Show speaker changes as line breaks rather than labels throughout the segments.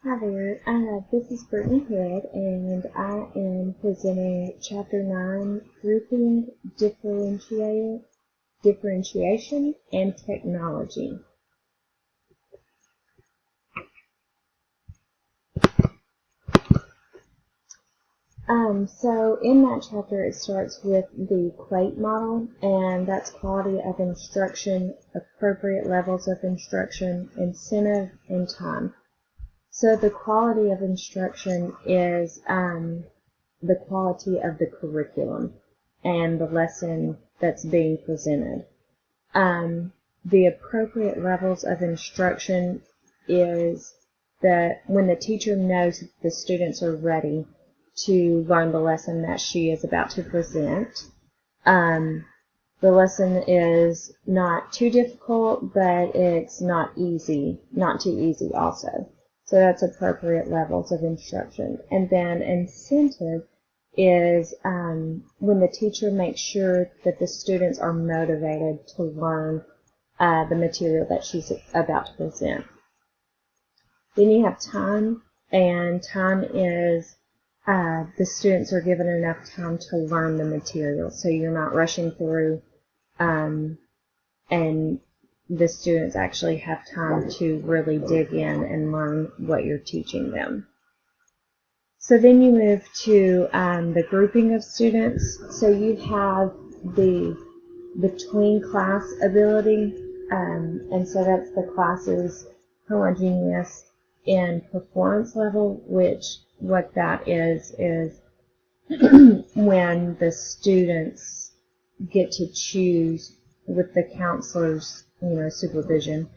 Hi there, this is Brittany Hood, and I am presenting Chapter 9, Grouping, Differentiation, and Technology. So in that chapter, it starts with the CLATE model, and that's quality of instruction, appropriate levels of instruction, incentive, and time. So the quality of instruction is the quality of the curriculum and the lesson that's being presented. The appropriate levels of instruction is that when the teacher knows the students are ready to learn the lesson that she is about to present. The lesson is not too difficult, but it's not too easy also. So that's appropriate levels of instruction. And then incentive is when the teacher makes sure that the students are motivated to learn the material that she's about to present. Then you have time, and time is the students are given enough time to learn the material, so you're not rushing through, and the students actually have time to really dig in and learn what you're teaching them. So then you move to the grouping of students. So you have the between class ability, and so that's the classes homogeneous in performance level, which what that is when the students get to choose with the counselor's supervision,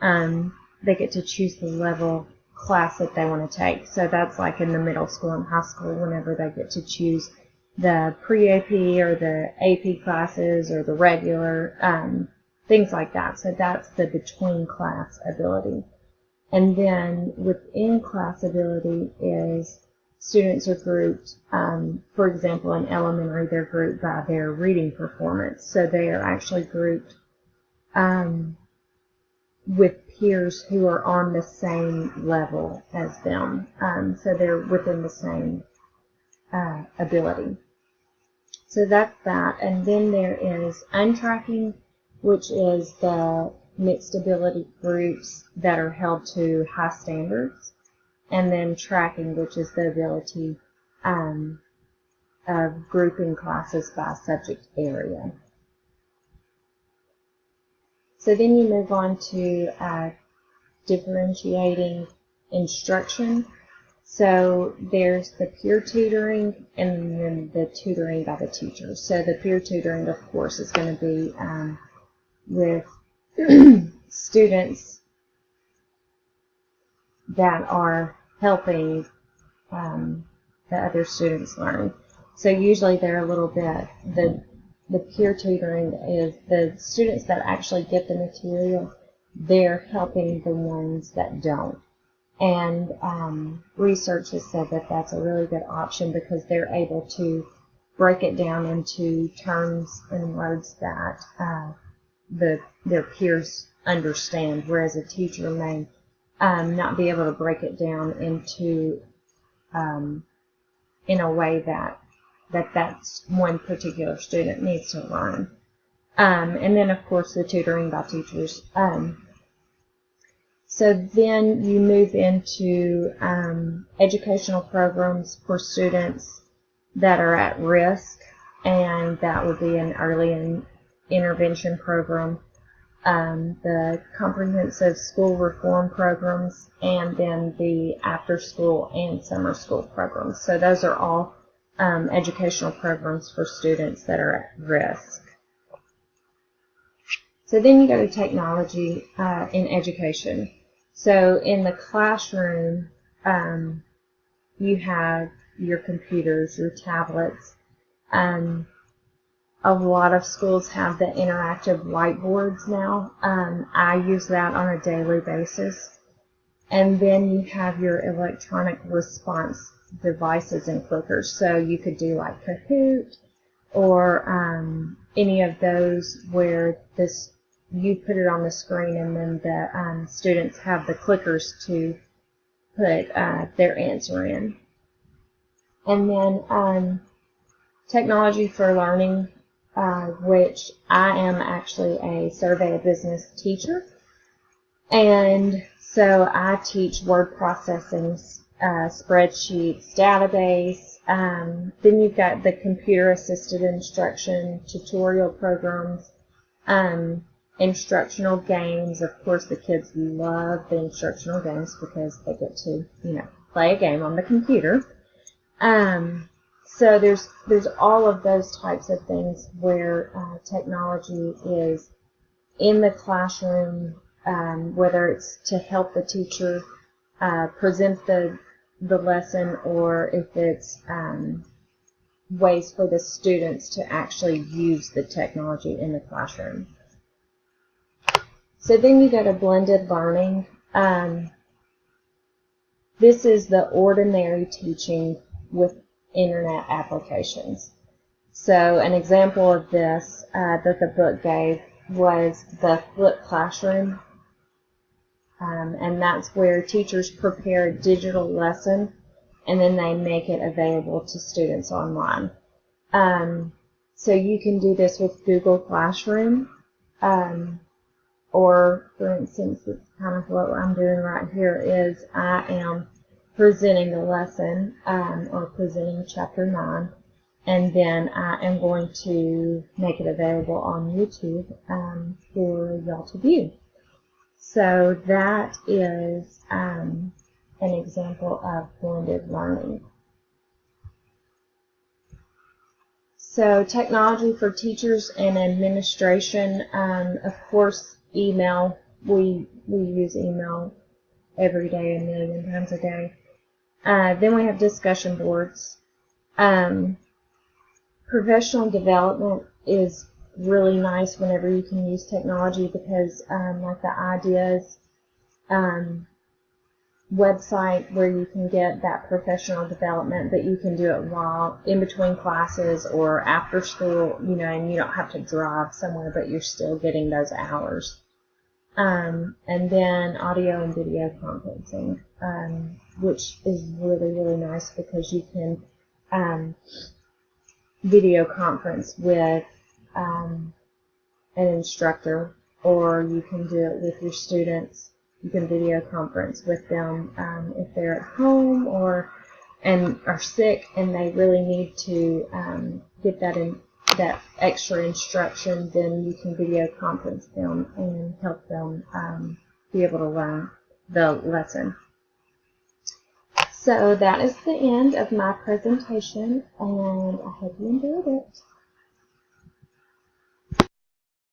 they get to choose the level class that they want to take. So that's like in the middle school and high school, whenever they get to choose the pre-AP or the AP classes or the regular, things like that. So that's the between class ability. And then within class ability is students are grouped, for example, in elementary, they're grouped by their reading performance. So they are actually grouped with peers who are on the same level as them. So they're within the same ability. So that's that. And then there is untracking, which is the mixed ability groups that are held to high standards. And then tracking, which is the ability of grouping classes by subject area. So then you move on to differentiating instruction. So there's the peer tutoring and then the tutoring by the teacher. So the peer tutoring, of course, is going to be with students that are helping the other students learn. So usually they're a little bit, the peer tutoring is the students that actually get the material, they're helping the ones that don't. And research has said that that's a really good option because they're able to break it down into terms and words that their peers understand, whereas a teacher may not be able to break it down into in a way that's one particular student needs to learn. And then, of course, the tutoring by teachers. So then you move into educational programs for students that are at risk, and that would be an early intervention program, the comprehensive school reform programs, and then the after-school and summer school programs. So those are all educational programs for students that are at risk. So then you go to technology in education. So in the classroom, you have your computers, your tablets. A lot of schools have the interactive whiteboards now. I use that on a daily basis. And then you have your electronic response devices and clickers. So you could do like Kahoot or any of those where you put it on the screen and then the students have the clickers to put their answer in. And then technology for learning, which I am actually a survey of business teacher. And so I teach word processing, spreadsheets, database. Then you've got the computer-assisted instruction, tutorial programs, instructional games. Of course, the kids love the instructional games because they get to, play a game on the computer. So there's all of those types of things where technology is in the classroom, whether it's to help the teacher present the lesson, or if it's ways for the students to actually use the technology in the classroom. So then you go to blended learning. This is the ordinary teaching with internet applications. So an example of this that the book gave was the flipped classroom. And that's where teachers prepare a digital lesson and then they make it available to students online. So you can do this with Google Classroom, or for instance, it's kind of what I'm doing right here is I am presenting the lesson, or presenting chapter 9, and then I am going to make it available on YouTube for y'all to view. So that is an example of blended learning. So technology for teachers and administration, of course, email. We use email every day, 1,000,000 times a day. Then we have discussion boards. Professional development is really nice whenever you can use technology because like the ideas website where you can get that professional development, but you can do it while in between classes or after school, and you don't have to drive somewhere, but you're still getting those hours. And then audio and video conferencing, which is really, really nice because you can video conference with an instructor, or you can do it with your students. You can video conference with them if they're at home and are sick and they really need to get that extra instruction. Then you can video conference them and help them be able to learn the lesson. So that is the end of my presentation, and I hope you enjoyed it.